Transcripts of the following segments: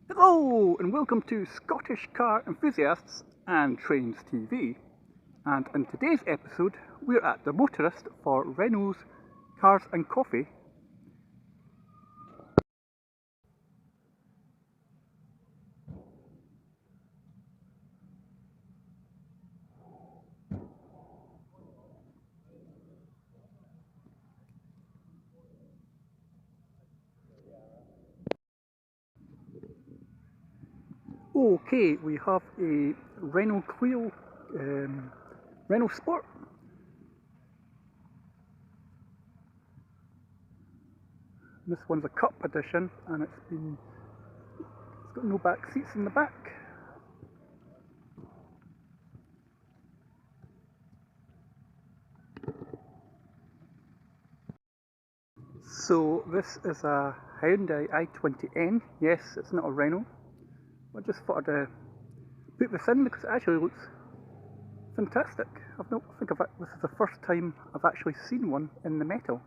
Hello and welcome to Scottish Car Enthusiasts and Trains TV. And in today's episode we're at the Motorist for Renault's Cars and Coffee. Okay, we have a Renault Clio, Renault Sport. This one's a Cup edition and it's got no back seats in the back. So this is a Hyundai i20N. Yes, it's not a Renault. I just thought I'd put this in because it actually looks fantastic. This is the first time I've actually seen one in the metal.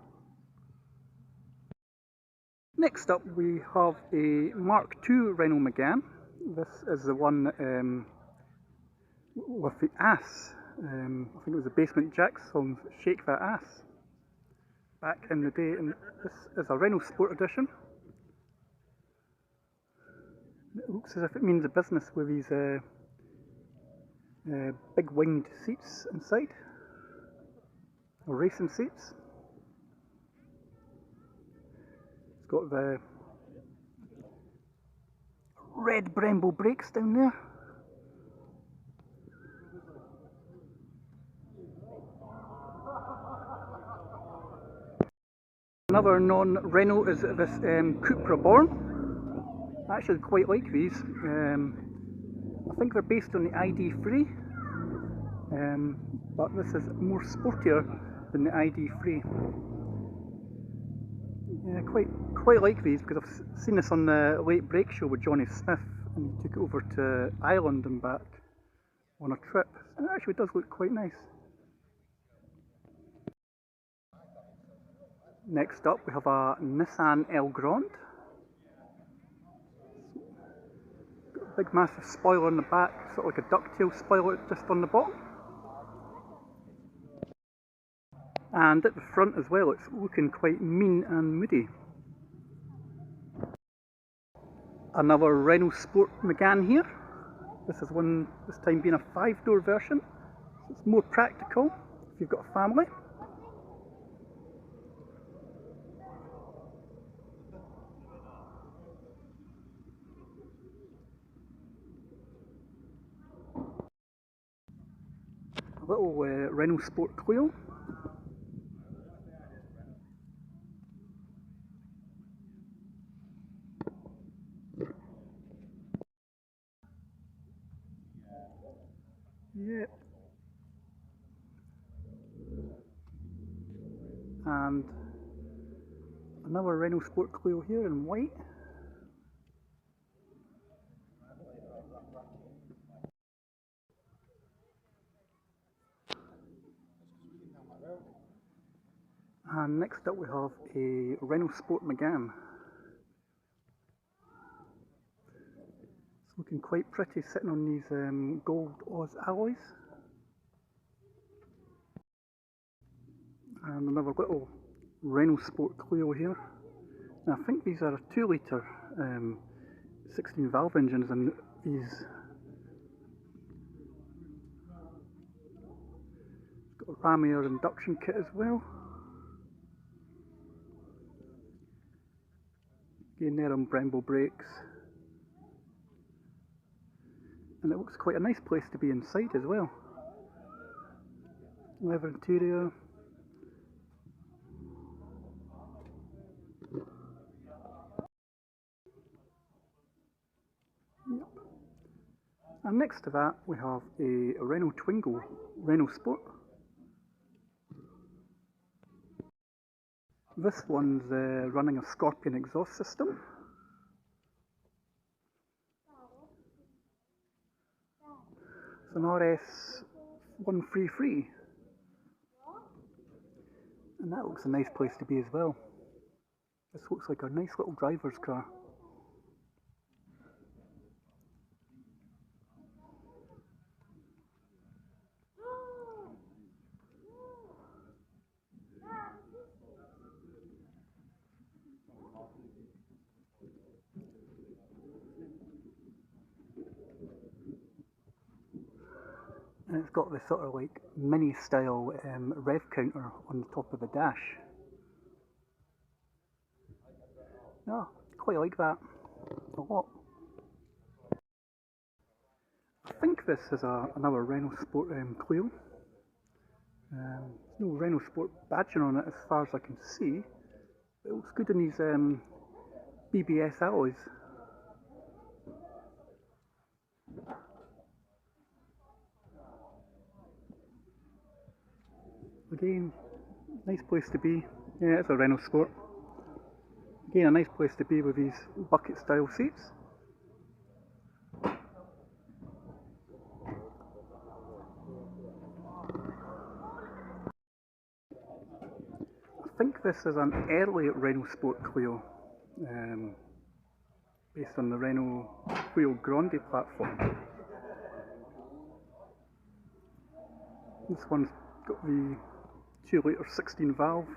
Next up we have a Mark II Renault Mégane. This is the one with the ass. I think it was the Basement Jaxx song, Shake That Ass, back in the day, and this is a Renault Sport Edition. It looks as if it means a business with these big winged seats inside, or racing seats. It's got the red Brembo brakes down there. Another non-Renault is this Coupe Reborn. I actually quite like these. I think they're based on the ID3, but this is more sportier than the ID3. Yeah, quite like these because I've seen this on the Late Break Show with Johnny Smith, and he took it over to Ireland and back on a trip. It actually does look quite nice. Next up we have a Nissan Elgrand. Big massive spoiler on the back, sort of like a ducktail spoiler just on the bottom. And at the front as well, it's looking quite mean and moody. Another Renault Sport Mégane here. This is one, this time being a 5-door version. So it's more practical if you've got a family. A little Renault Sport Clio. Yep. And another Renault Sport Clio here in white. And next up we have a Renault Sport Mégane. It's looking quite pretty sitting on these gold Oz alloys. And another little Renault Sport Clio here. Now I think these are 2 litre 16 valve engines, and these got a ram air induction kit as well. Again there on Brembo brakes. And it looks quite a nice place to be inside as well. Leather interior. Yep. And next to that we have a Renault Twingo Renault Sport. This one's running a Scorpion exhaust system. It's an RS133. And that looks a nice place to be as well. This looks like a nice little driver's car. And it's got this sort of like mini style rev counter on the top of the dash. No, quite like that a lot. I think this is another Renault Sport Clio. There's no Renault Sport badging on it as far as I can see. It looks good in these BBS alloys. Again, nice place to be. Yeah, it's a Renault Sport. Again, a nice place to be with these bucket style seats. I think this is an early Renault Sport Clio, based on the Renault Clio Grande platform. This one's got the 2-litre 16 valve.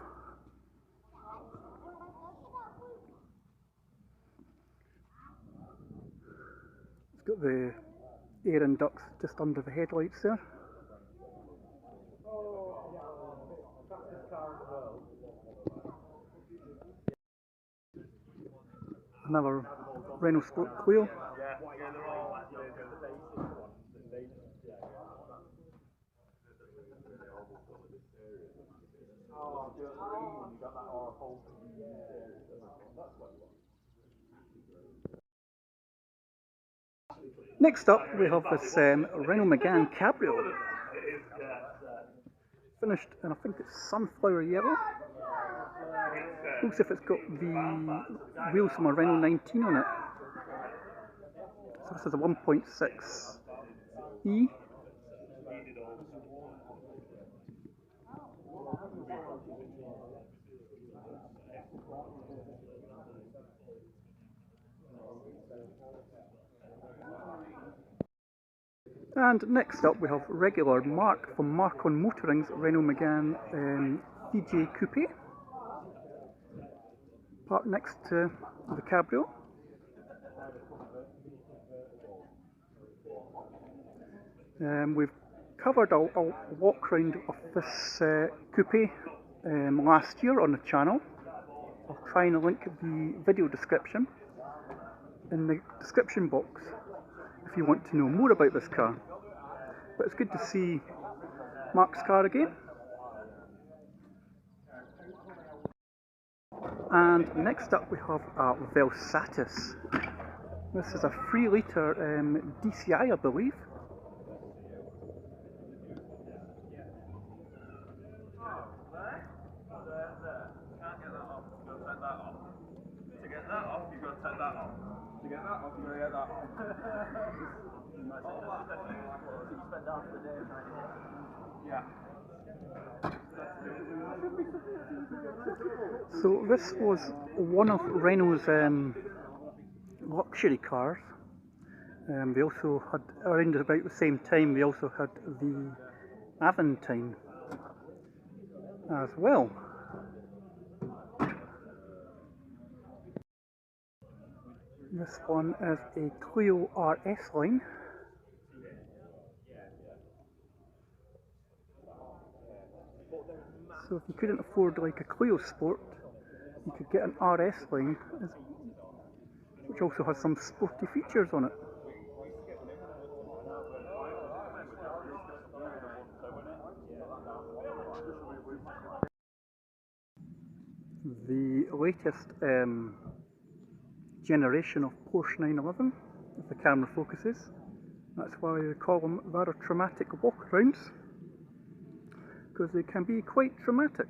It's got the air in ducts just under the headlights there. Another Renault Sport Clio. Next up we have this Renault Mégane Cabrio. Finished in, I think it's sunflower yellow. Looks as if it's got the wheels from a Renault 19 on it. So this is a 1.6E. And next up we have regular Mark from Mark on Motoring's Renault Mégane DJ Coupe, parked next to the Cabrio. We've covered a walk round of this coupe last year on the channel. I'll try and link the video description in the description box if you want to know more about this car. But it's good to see Mark's car again. And next up we have a Velsatis. This is a 3-litre DCI, I believe. So this was one of Renault's luxury cars. They also had, around about the same time, they also had the Aventine as well. This one is a Clio RS line. So if you couldn't afford like a Clio Sport, you could get an RS line, which also has some sporty features on it. The latest generation of Porsche 911, if the camera focuses. That's why they call them rather traumatic walkarounds, because they can be quite traumatic.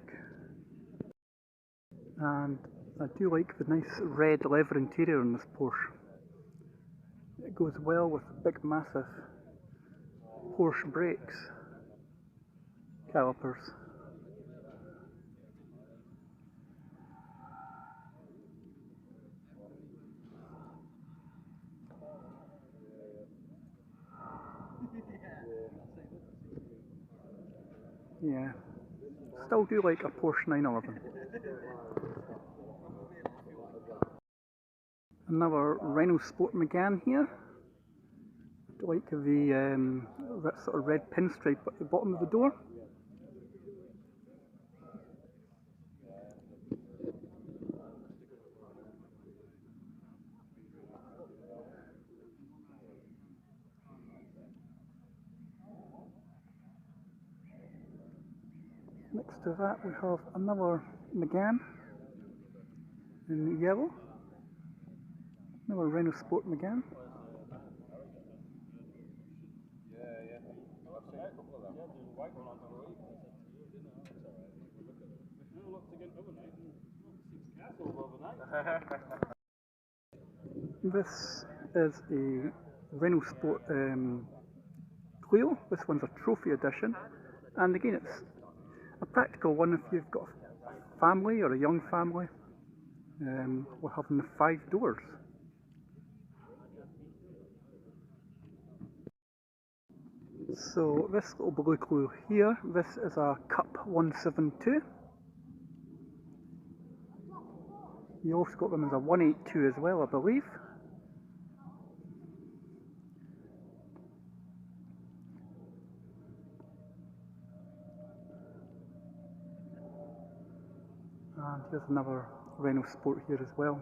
And I do like the nice red leather interior on this Porsche. It goes well with the big massive Porsche brakes, calipers. Yeah, still do like a Porsche 911. Another Renault Sport Mégane here. like the sort of red pinstripe at the bottom of the door. Next to that we have another Mégane in yellow, another Renault Sport Mégane. This is a Renault Sport Clio. This one's a trophy edition, and again it's a practical one if you've got a family or a young family. We're having the 5 doors. So this little blue Clio here, this is a Cup 172. You also got them as a 182 as well, I believe. And here's another Renault Sport here as well.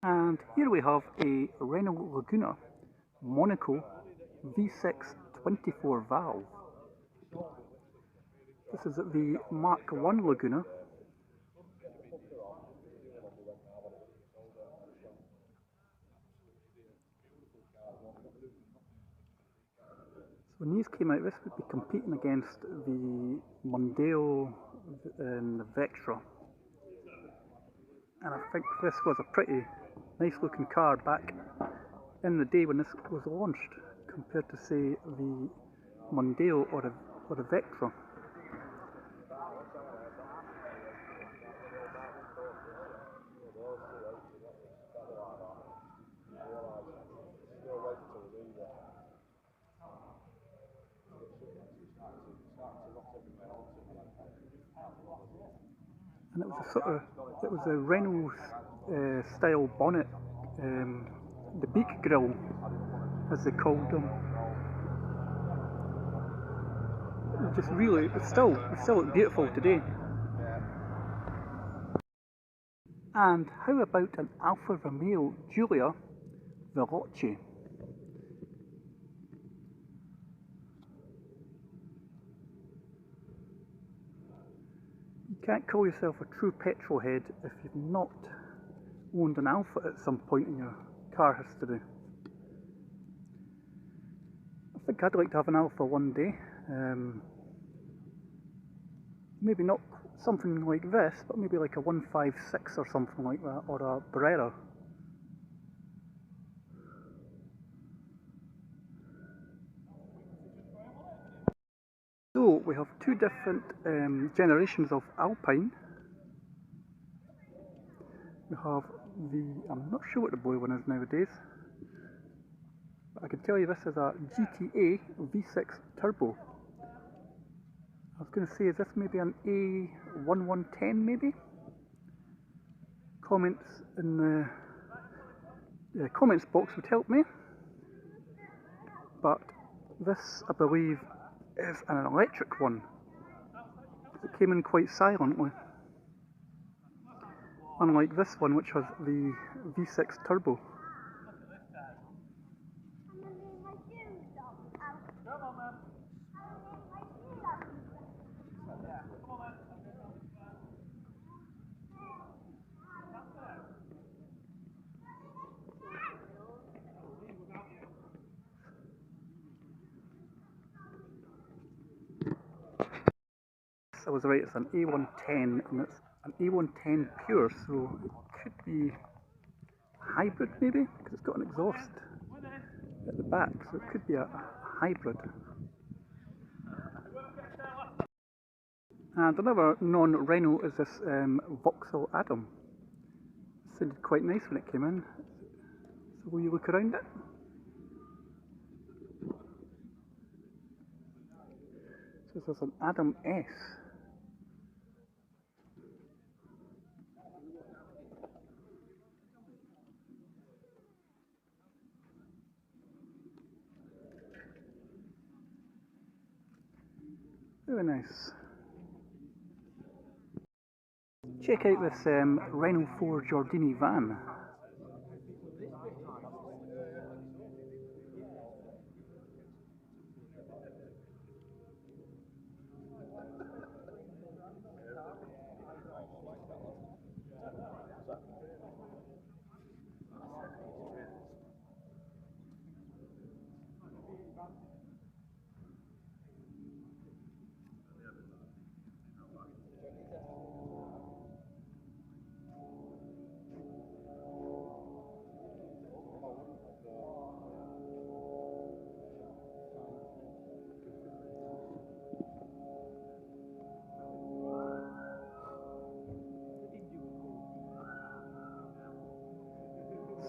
And here we have a Renault Laguna Monaco V6 24 valve. This is the Mark 1 Laguna. So when these came out, this would be competing against the Mondeo and the Vectra. And I think this was a pretty nice looking car back in the day when this was launched, compared to say the Mondeo or the Vectra. And it was a Renault style bonnet, the beak grille as they called them. Just really, it still look beautiful today. And how about an Alfa Romeo Giulia Veloce? You can't call yourself a true petrol head if you've not owned an Alfa at some point in your car history. I think I'd like to have an Alfa one day. Maybe not something like this, but maybe like a 156 or something like that, or a Brera. So we have 2 different generations of Alpine. We have I'm not sure what the blue one is nowadays, but I can tell you this is a GTA V6 Turbo. I was going to say, is this maybe an A1110 maybe? Comments in the comments box would help me. But this, I believe, is an electric one. It came in quite silently. Unlike this one, which has the V6 Turbo. I was right, it's an A110, and it's an A110 pure, so it could be hybrid maybe, because it's got an exhaust at the back, so it could be a hybrid. And another non-Renault is this Vauxhall Adam. It sounded quite nice when it came in. So will you look around it? This is an Adam S. Very nice. Check out this Renault 4 Gordini van.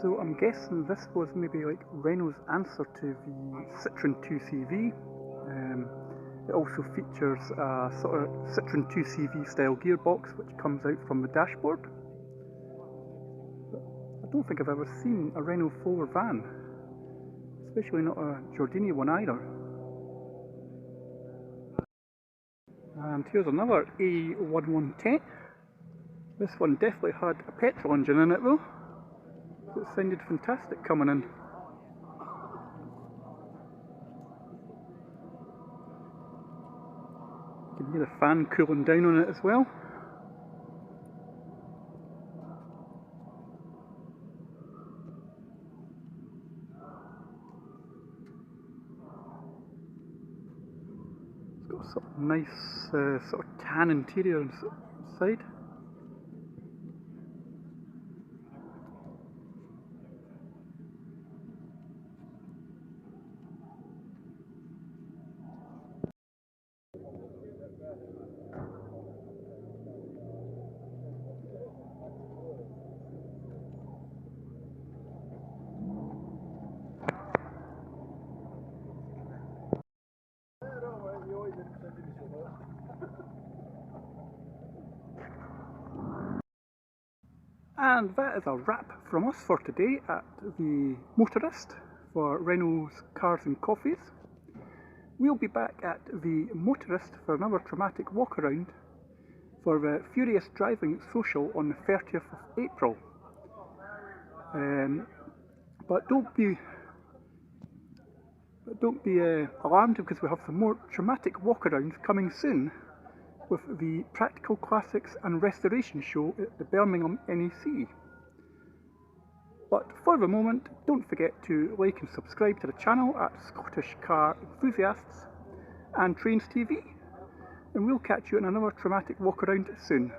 So I'm guessing this was maybe like Renault's answer to the Citroen 2CV. It also features a sort of Citroen 2CV style gearbox which comes out from the dashboard. But I don't think I've ever seen a Renault 4 van, especially not a Gordini one either. And here's another A1110. This one definitely had a petrol engine in it though. It sounded fantastic coming in. You can hear the fan cooling down on it as well. It's got a sort of nice sort of tan interior inside. And that is a wrap from us for today at the Motorist for Renault's Cars and Coffees. We'll be back at the Motorist for another Traumatic Walkaround for the Furious Driving Social on the 30th of April. But don't be alarmed, because we have some more Traumatic Walkarounds coming soon with the Practical Classics and Restoration Show at the Birmingham NEC. But for the moment, don't forget to like and subscribe to the channel at Scottish Car Enthusiasts and Trains TV, and we'll catch you in another Traumatic Walkaround soon.